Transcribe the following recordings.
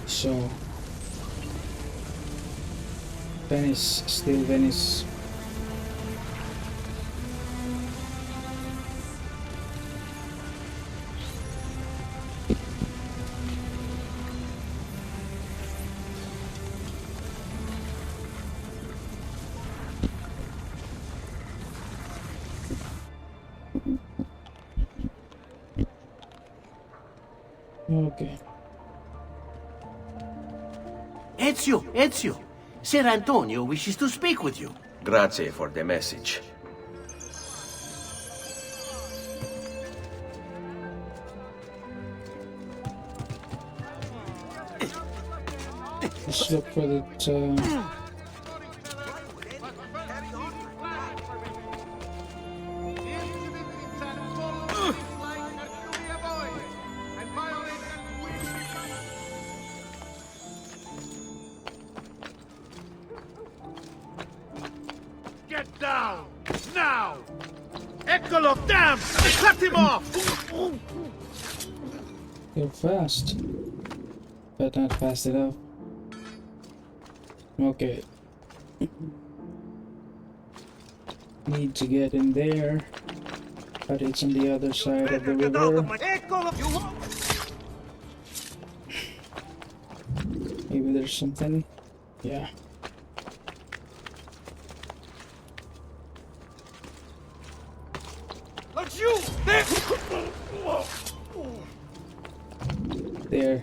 So Venice, still Venice. Okay. Ezio! Ser Antonio wishes to speak with you. Grazie for the message. Let's look for that. Get down! Now! Eccolo, damn! Cut him off! You're fast, but not fast enough. Okay. Need to get in there, but it's on the other side of the river. Maybe there's something. Yeah. There.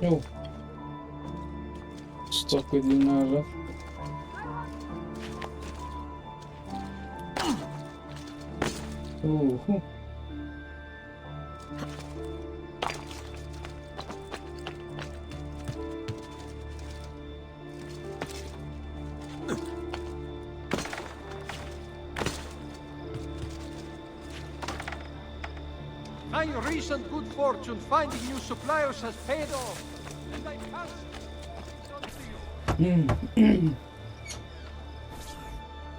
No. Stuck with you now, oh. My recent good fortune finding new suppliers has paid off, and I can't.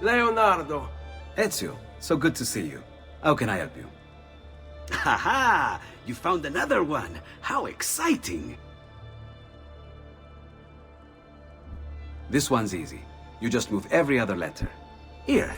Leonardo! Ezio, so good to see you. How can I help you? Haha! You found another one! How exciting! This one's easy. You just move every other letter. Here.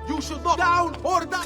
You should not down or down.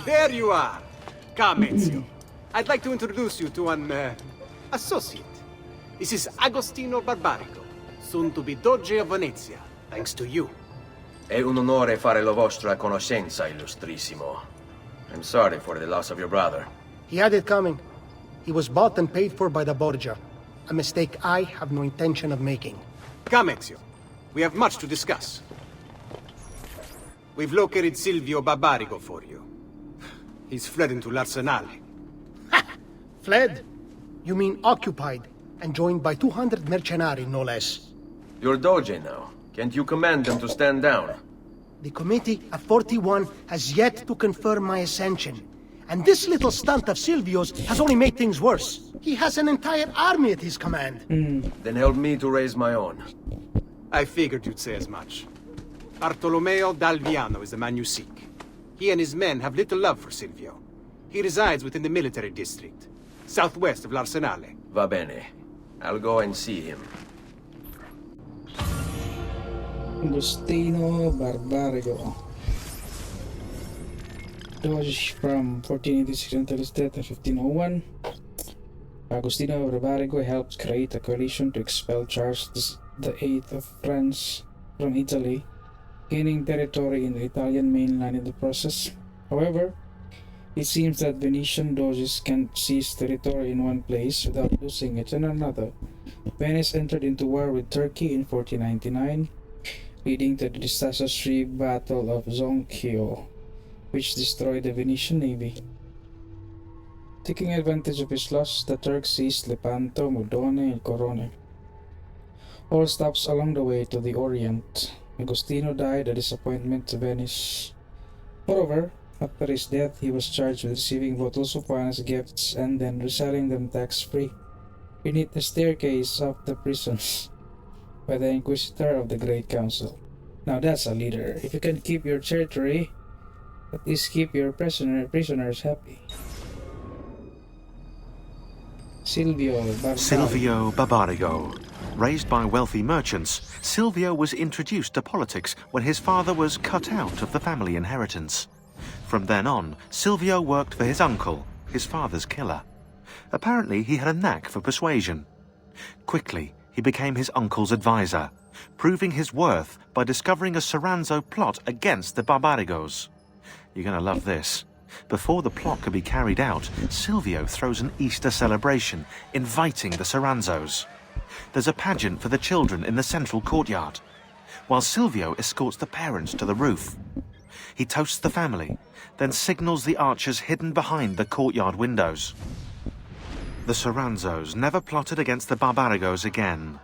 There you are! Come, Ezio. I'd like to introduce you to an, associate. This is Agostino Barbarico, soon to be Doge of Venezia, thanks to you. È un onore fare la vostra conoscenza, illustrissimo. I'm sorry for the loss of your brother. He had it coming. He was bought and paid for by the Borgia. A mistake I have no intention of making. Come, Ezio. We have much to discuss. We've located Silvio Barbarigo for you. He's fled into l'Arsenale. Fled? You mean occupied, and joined by 200 mercenari, no less. You're Doge now. Can't you command them to stand down? The committee at 41 has yet to confirm my ascension. And this little stunt of Silvio's has only made things worse. He has an entire army at his command. Then help me to raise my own. I figured you'd say as much. Bartolomeo d'Alviano is the man you seek. He and his men have little love for Silvio. He resides within the military district, southwest of l'Arsenale. Va bene. I'll go and see him. Agostino Barbarigo. Doge from 1486 until his death in 1501. Agostino Barbarigo helped create a coalition to expel Charles VIII of France from Italy, gaining territory in the Italian mainland in the process. However, it seems that Venetian doges can't seize territory in one place without losing it in another. Venice entered into war with Turkey in 1499, leading to the disastrous Battle of Zonchio, which destroyed the Venetian navy. Taking advantage of his loss, the Turks seized Lepanto, Modone, and Corone, all stops along the way to the Orient. Agostino died a disappointment to Venice. Moreover, after his death, he was charged with receiving bottles of wine as gifts and then reselling them tax-free beneath the staircase of the prisons by the Inquisitor of the Great Council. Now that's a leader. If you can keep your territory, at least keep your prisoners happy. Silvio Barbarigo. Raised by wealthy merchants, Silvio was introduced to politics when his father was cut out of the family inheritance. From then on, Silvio worked for his uncle, his father's killer. Apparently, he had a knack for persuasion. Quickly, he became his uncle's advisor, proving his worth by discovering a Soranzo plot against the Barbarigos. You're gonna love this. Before the plot could be carried out, Silvio throws an Easter celebration, inviting the Soranzos. There's a pageant for the children in the central courtyard, while Silvio escorts the parents to the roof. He toasts the family, then signals the archers hidden behind the courtyard windows. The Soranzos never plotted against the Barbarigos again.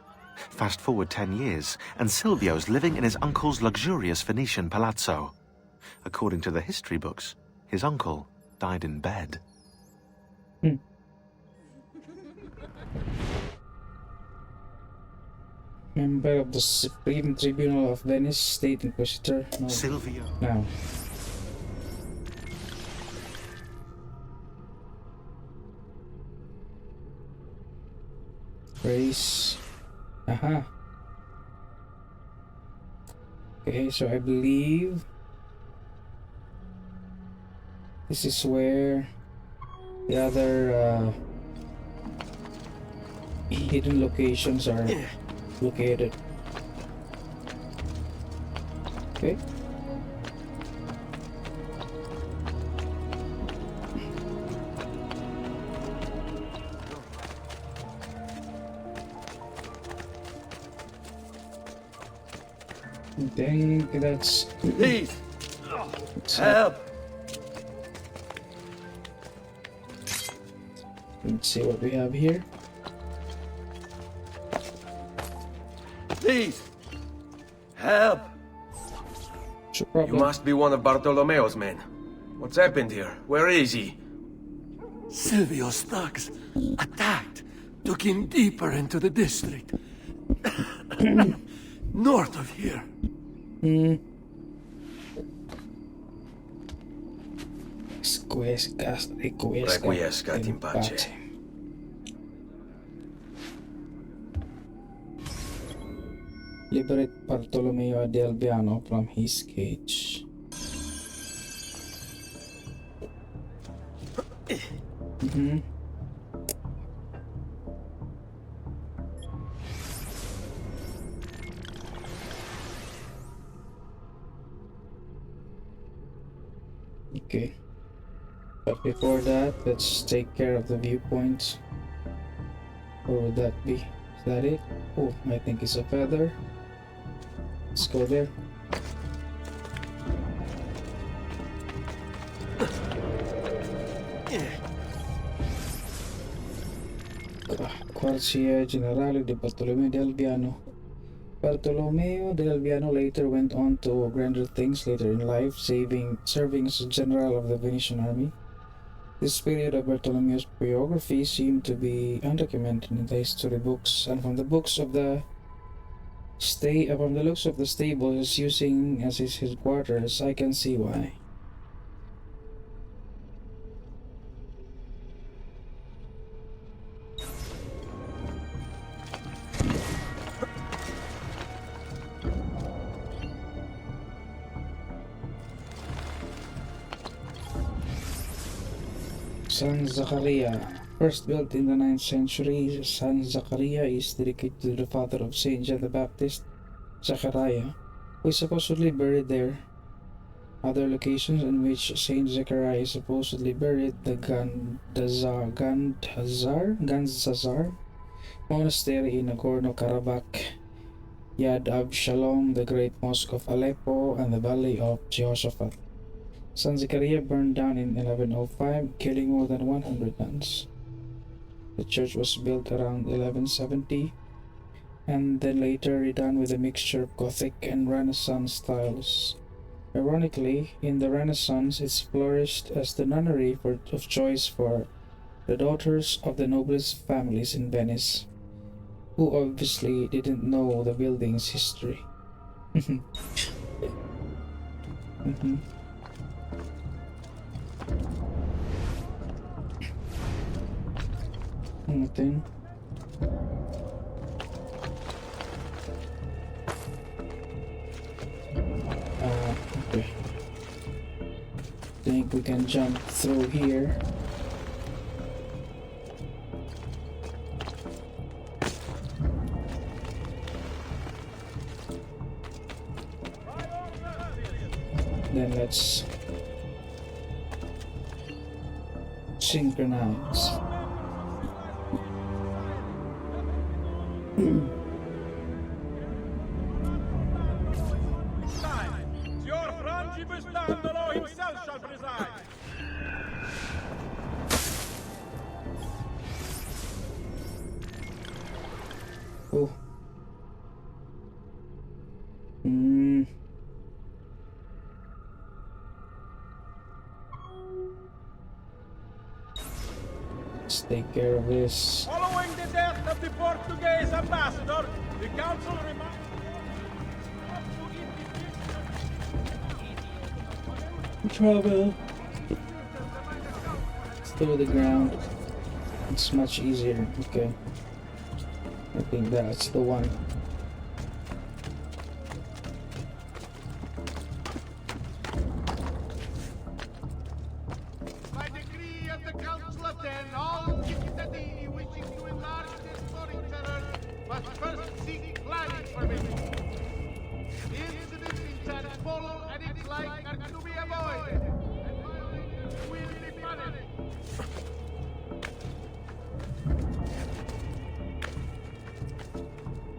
Fast forward 10 years, and Silvio's living in his uncle's luxurious Venetian palazzo. According to the history books, his uncle died in bed. Member of the Supreme Tribunal of Venice, State Inquisitor. No. Silvio. Now. Race. Aha. Okay, so I believe this is where the other hidden locations are located. Okay. I think that's... Please! Help! Let's see what we have here. Please! Help! What's your You problem? must be one of Bartolomeo's men. What's happened here? Where is he? Silvio's thugs attacked, took him deeper into the district. North of here. Requiescat in pace. Liberate Bartolomeo di Alviano from his cage. Okay. But before that, let's take care of the viewpoints. Where would that be? Is that it? Oh, I think it's a feather. Let's go there. Quartia Generale di Bartolomeo del Viano. Bartolomeo del Viano later went on to grander things later in life, serving as a general of the Venetian army. This period of Bartolomeo's biography seemed to be undocumented in the history books, and from the looks of the stables using as his headquarters, I can see why. San Zachariah. First built in the 9th century, San Zachariah is dedicated to the father of Saint John the Baptist, Zachariah, who is supposedly buried there. Other locations in which Saint Zachariah is supposedly buried: the Gandzazar Monastery in Nagorno-Karabakh, Yad Avshalom, the Great Mosque of Aleppo, and the Valley of Jehoshaphat. San Zachariah burned down in 1105, killing more than 100 nuns. The church was built around 1170 and then later redone with a mixture of Gothic and Renaissance styles. Ironically, in the Renaissance, it flourished as the nunnery of choice for the daughters of the noblest families in Venice, who obviously didn't know the building's history. Nothing. Okay. Think we can jump through here. Then let's synchronize. Signor Frangipestandolo himself shall preside. Oh. Let's take care of this. Following the death of the Portuguese ambassador, the council reminds Trouble. Through the ground. It's much easier. Okay. I think that's the one. by decree of the council of 10, all cittadini wishing to enlarge this furniture must first seek planning permission. Incidents in San Polo and its like are to be avoided, and violators will be punished.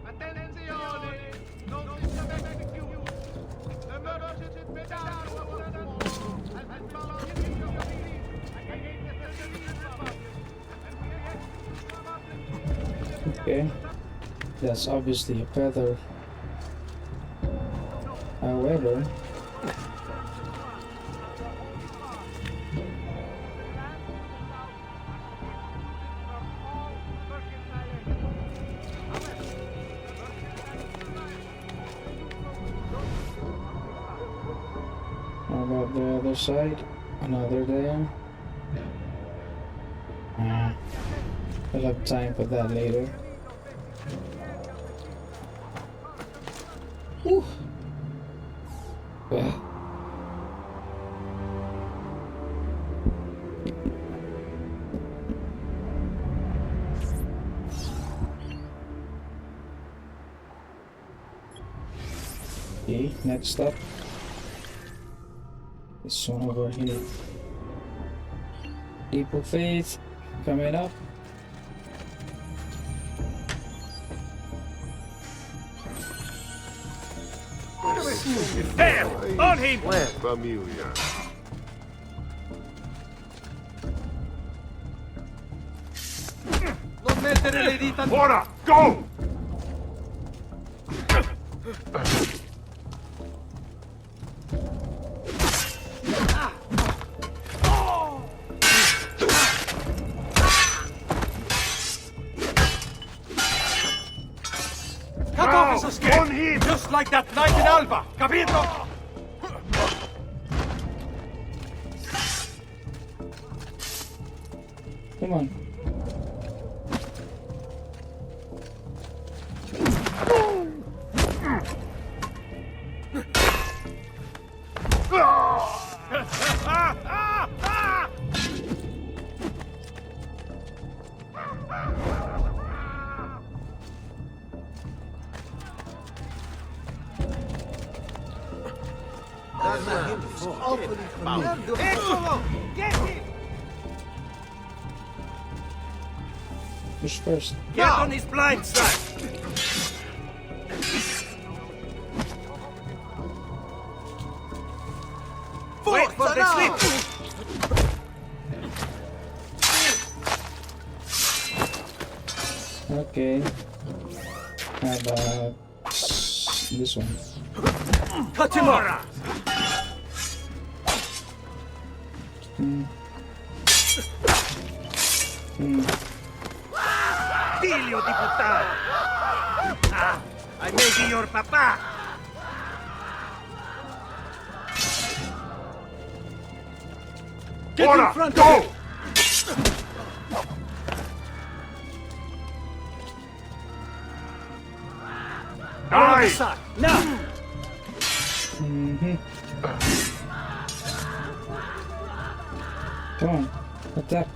Attenzione! Notice of execution. The merchant in Pedaro of San Polo has been found guilty of treason against the citizens of Republic, and we execute the public. Okay. That's obviously a feather. However, how about the other side? Another there. We'll have time for that later. Whew. Well. Okay, next up. This one over here. Leap of faith coming up. There! On him! Familia. Non mettere le dita... Ora, go! Cut off his escape! On him! Just like that night in Alba! Capito? Come on. Ezio! Get him! Who's first? Get on his blind side! Wait for the slip! Okay. How about this one? Cut him off! Figlio di puttana! Ah, I may be your papa! Get Ora, in front go! of him! Die! Side. Now! Come on. Attack.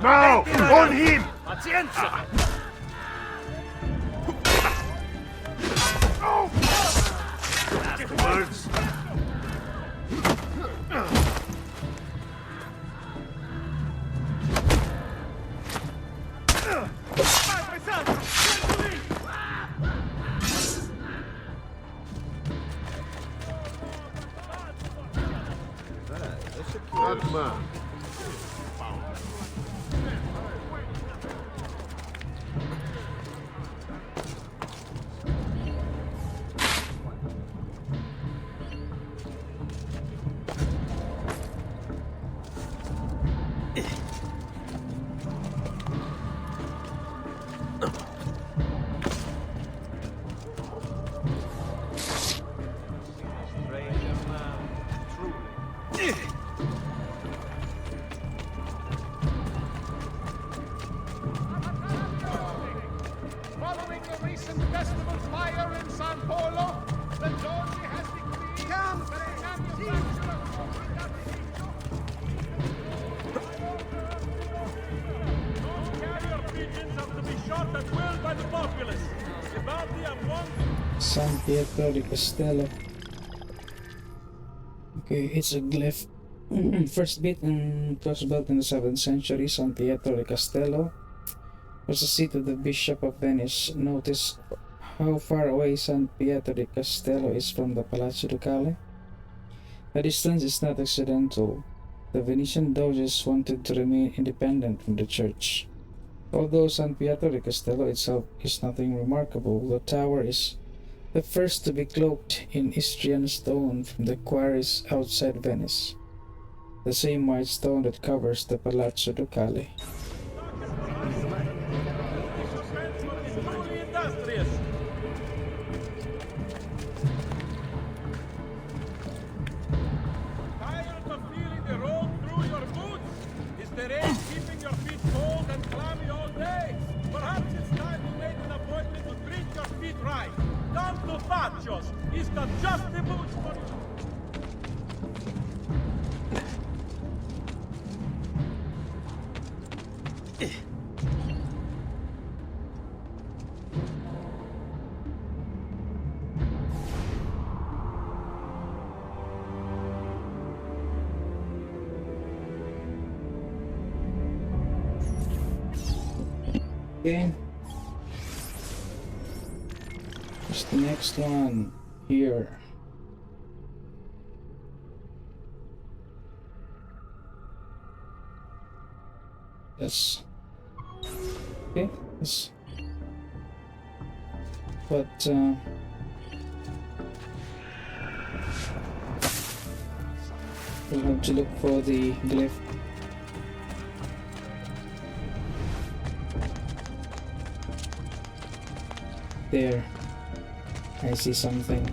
Now! On him! Pazienza! Words. That man. Following the recent festival fire in San Polo, the Doge has decreed... Come, Carrier pigeons have to be shot at will by the populace. Vivaldi and one... San Pietro di Castello. Okay, it's a glyph. First was built in the 7th century. San Pietro di Castello was the seat of the Bishop of Venice. Notice how far away San Pietro di Castello is from the Palazzo Ducale. The distance is not accidental. The Venetian doges wanted to remain independent from the church. Although San Pietro di Castello itself is nothing remarkable, the tower is the first to be cloaked in Istrian stone from the quarries outside Venice, the same white stone that covers the Palazzo Ducale. Truly industrious. Tired of feeling the road through your boots? Is the rain keeping your feet cold and clammy all day? Perhaps it's time you made an appointment to treat your feet right. Come to Faccios. He's got just the boots for you. Okay. What's the next one? here. Yes. Okay. Yes. But we'll have to look for the glyph. There. I see something.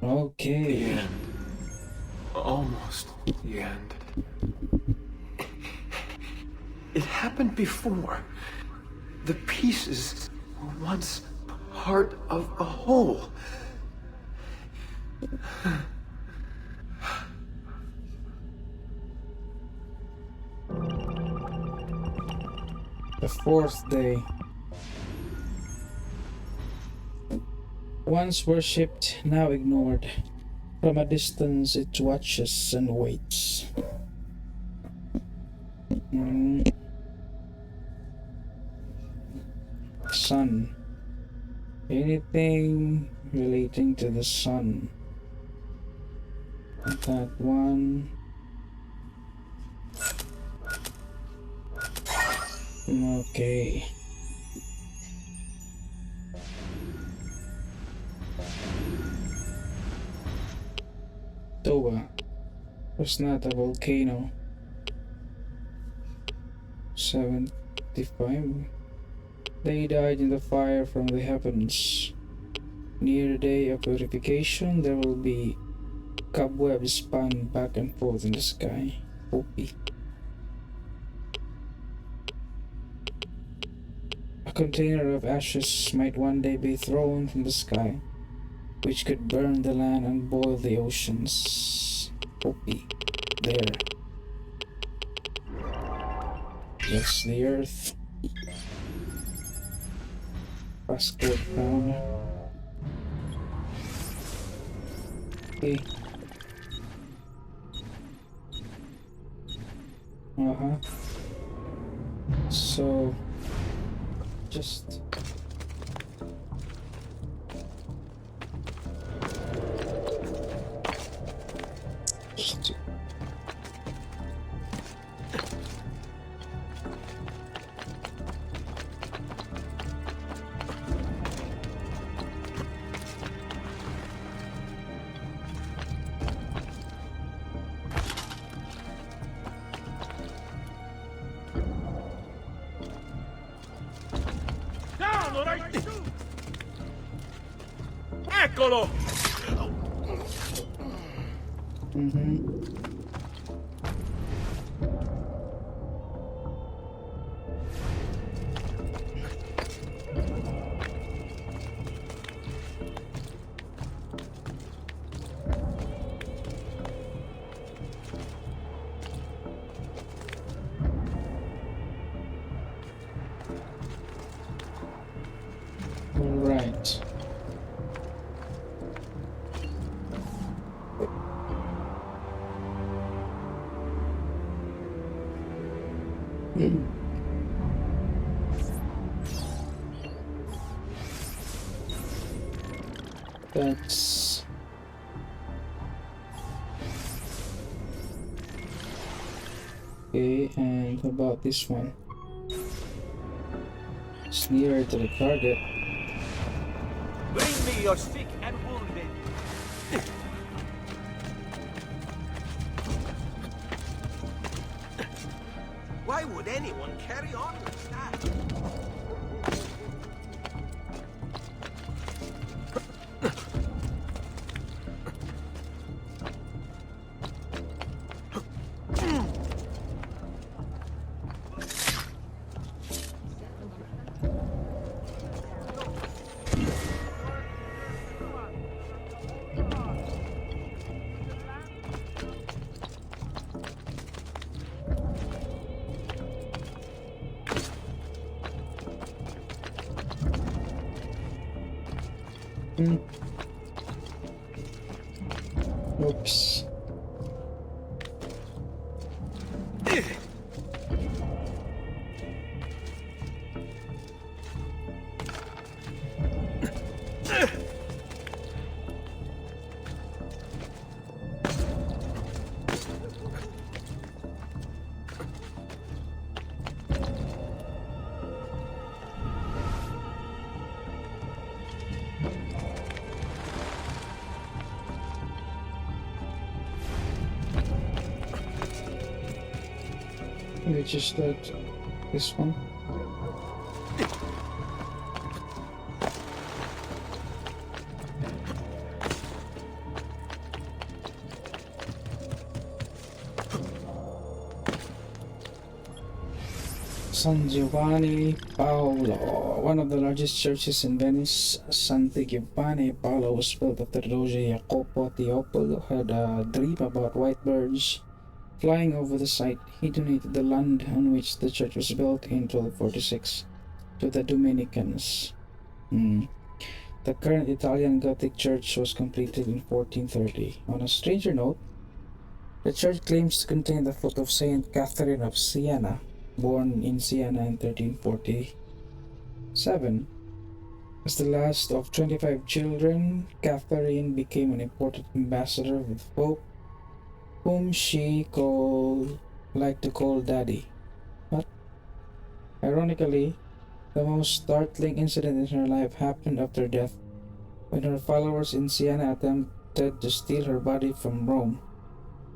Okay. The end. Almost the end. It happened before. The pieces were once part of a whole. The fourth day. Once worshipped, now ignored. From a distance it watches and waits. Sun. Anything relating to the sun. That one. Okay. Toba was not a volcano. 75. They died in the fire from the heavens. Near the day of purification, there will be cobwebs spun back and forth in the sky. Hopi. A container of ashes might one day be thrown from the sky, which could burn the land and boil the oceans. Hopi. There. That's the earth. Passport found. Okay. So just Down, all right? Eccolo! right. That's okay. And how about this one? It's nearer to the target. Bring me your sick and wounded. Why would anyone carry on with that? Oops. which is that this one. San Giovanni Paolo, one of the largest churches in Venice. Santi Giovanni Paolo was built after Doge Jacopo Tiepolo had a dream about white birds flying over the site. He donated the land on which the church was built in 1246 to the Dominicans. The current Italian Gothic church was completed in 1430. On a stranger note, the church claims to contain the foot of Saint Catherine of Siena, born in Siena in 1347. As the last of 25 children, Catherine became an important ambassador of the Pope, whom she liked to call Daddy. But ironically, the most startling incident in her life happened after death, when her followers in Siena attempted to steal her body from Rome.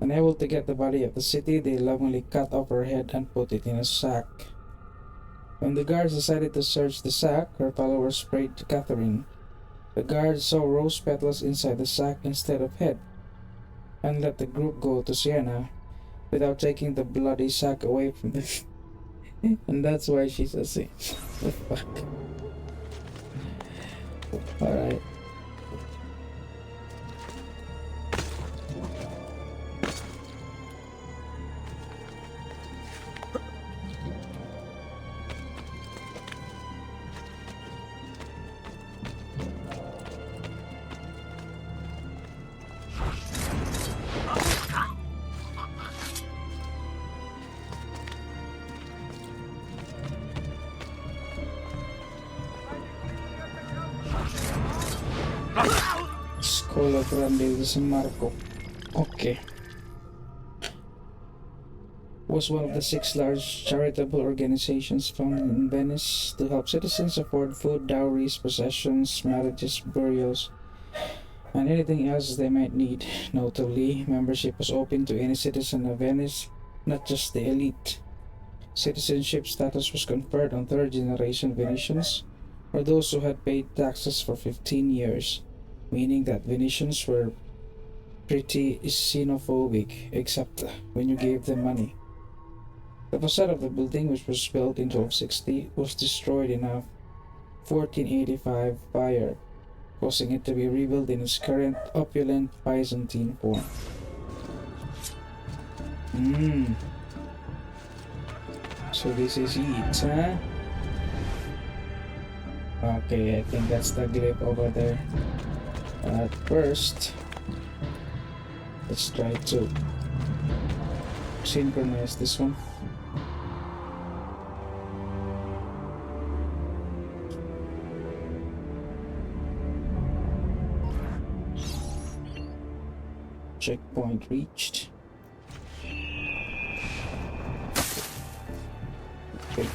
Unable to get the body of the city, they lovingly cut off her head and put it in a sack. When the guards decided to search the sack, her followers prayed to Catherine. The guards saw rose petals inside the sack instead of head, and let the group go to Siena without taking the bloody sack away from them. And that's why she's a saint. The fuck? Alright. Scuola Grande di San Marco. Okay. Was one of the 6 large charitable organizations founded in Venice to help citizens afford food, dowries, possessions, marriages, burials, and anything else they might need. Notably, membership was open to any citizen of Venice, not just the elite. Citizenship status was conferred on third-generation Venetians, or those who had paid taxes for 15 years, meaning that Venetians were pretty xenophobic, except when you gave them money. The facade of the building, which was built in 1260, was destroyed in a 1485 fire, causing it to be rebuilt in its current opulent Byzantine form. So this is it, huh? Okay, I think that's the glyph over there. At first, let's try to synchronize this one. Checkpoint reached. Okay.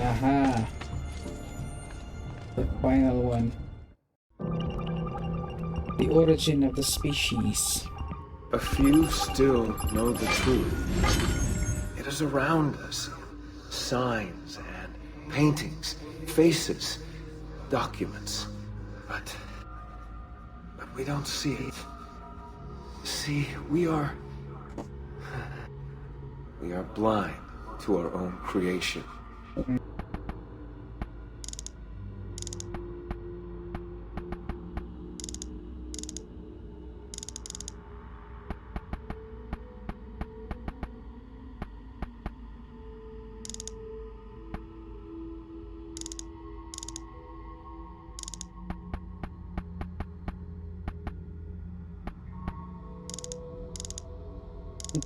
Aha! The final one. The origin of the species. A few still know the truth. It is around us. Signs and paintings, faces, documents. But we don't see it. See, we are blind to our own creation.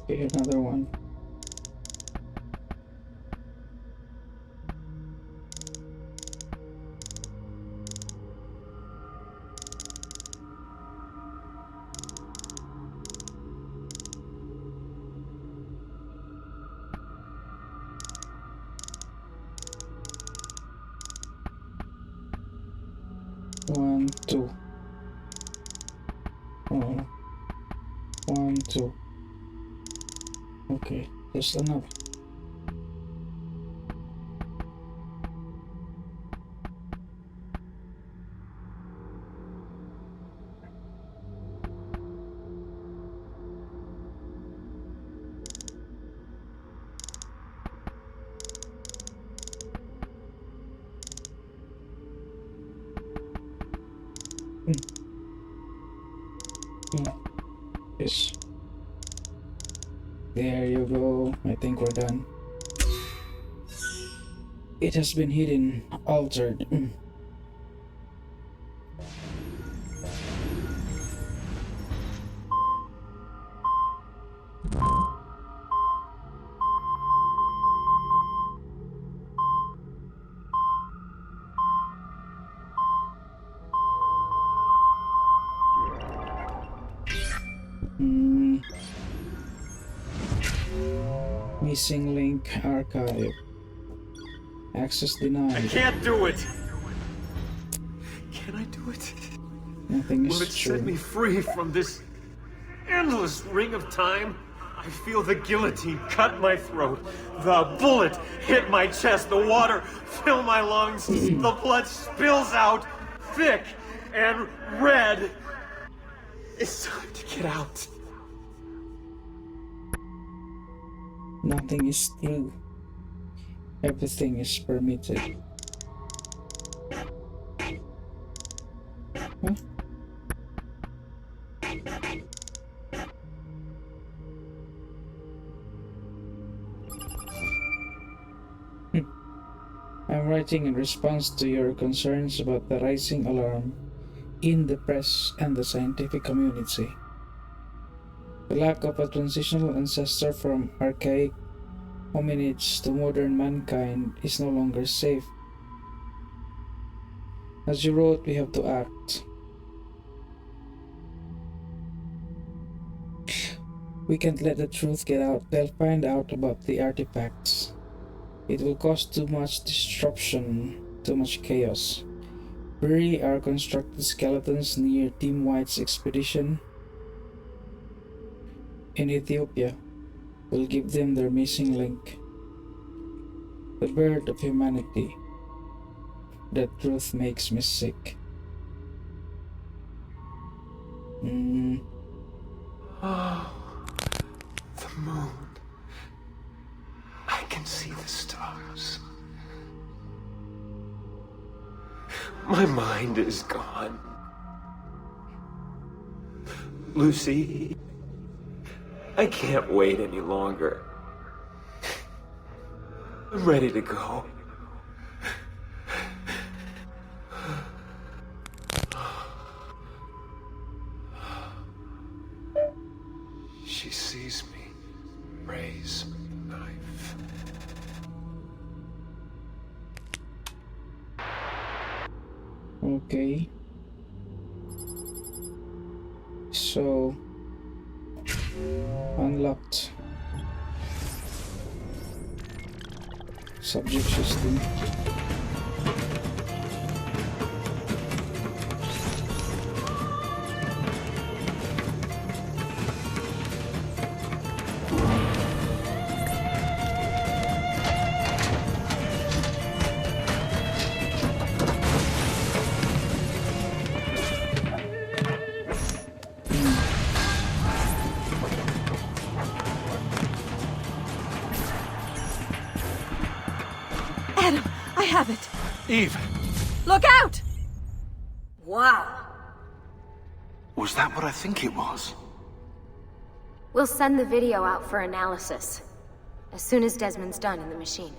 Okay, another one. 1, 2. Oh. 1, 2. Okay, just enough. Yes. There you go. I think we're done. It has been hidden, altered. Missing link archive. Access I denied. can't do it! Can I do it? Nothing Will is it set true. me free from this endless ring of time? I feel the guillotine cut my throat. The bullet hit my chest. The water fill my lungs. The blood spills out thick and red. It's time to get out. Nothing is true. Everything is permitted. Huh? I'm writing in response to your concerns about the rising alarm in the press and the scientific community. The lack of a transitional ancestor from archaic hominids to modern mankind is no longer safe. As you wrote, we have to act. We can't let the truth get out. They'll find out about the artifacts. It will cause too much disruption, too much chaos. Bury our constructed skeletons near Team White's expedition in Ethiopia. We'll give them their missing link. The birth of humanity. That truth makes me sick. Oh, the moon. I can see the stars. My mind is gone. Lucy, I can't wait any longer. I'm ready to go. She sees me raise the knife. Okay. So unlocked. Subject system. Adam, I have it. Eve, Look out! Wow. Was that what I think it was? We'll send the video out for analysis as soon as Desmond's done in the machine.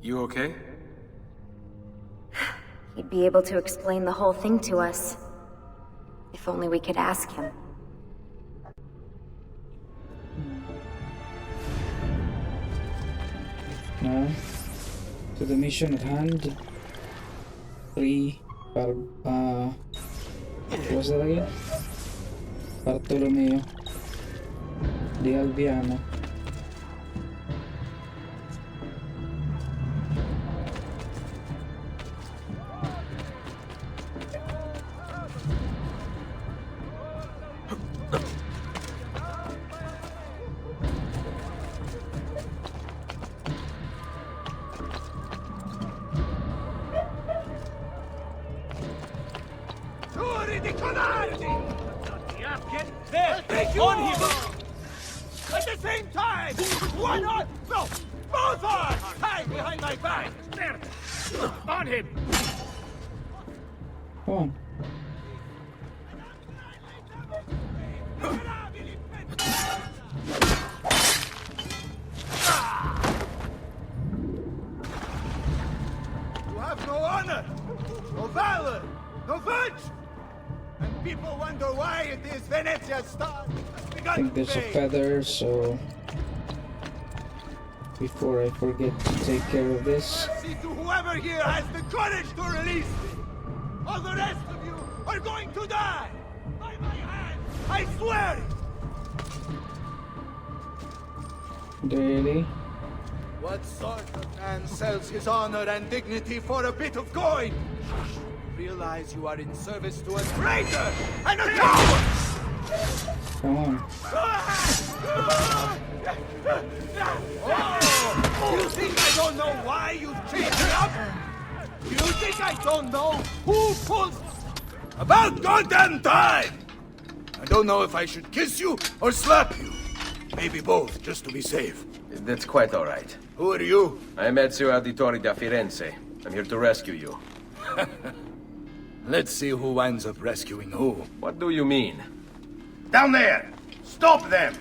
you okay? He'd be able to explain the whole thing to us. If only we could ask him. Now, to the mission at hand. What was that again? Bartolomeo di Alviano. Take you on him! At the same time! One on! No! Both arms! Tied behind my back! There! On him! Come on. You have no honor! No valor! No virtue! And people wonder why it is Venezia's star has I begun think to there's a fade. feather, so before I forget to take care of this. See to whoever here has the courage to release me! All the rest of you are going to die! By my hand! I swear it! Really? What sort of man sells his honor and dignity for a bit of coin? Realize you are in service to a traitor and a coward! Come on. Oh, you think I don't know why you've changed it up? You think I don't know who pulls... About goddamn time! I don't know if I should kiss you or slap you. Maybe both, just to be safe. That's quite all right. Who are you? I'm Ezio Auditore da Firenze. I'm here to rescue you. Let's see who winds up rescuing who. What do you mean? Down there! Stop them!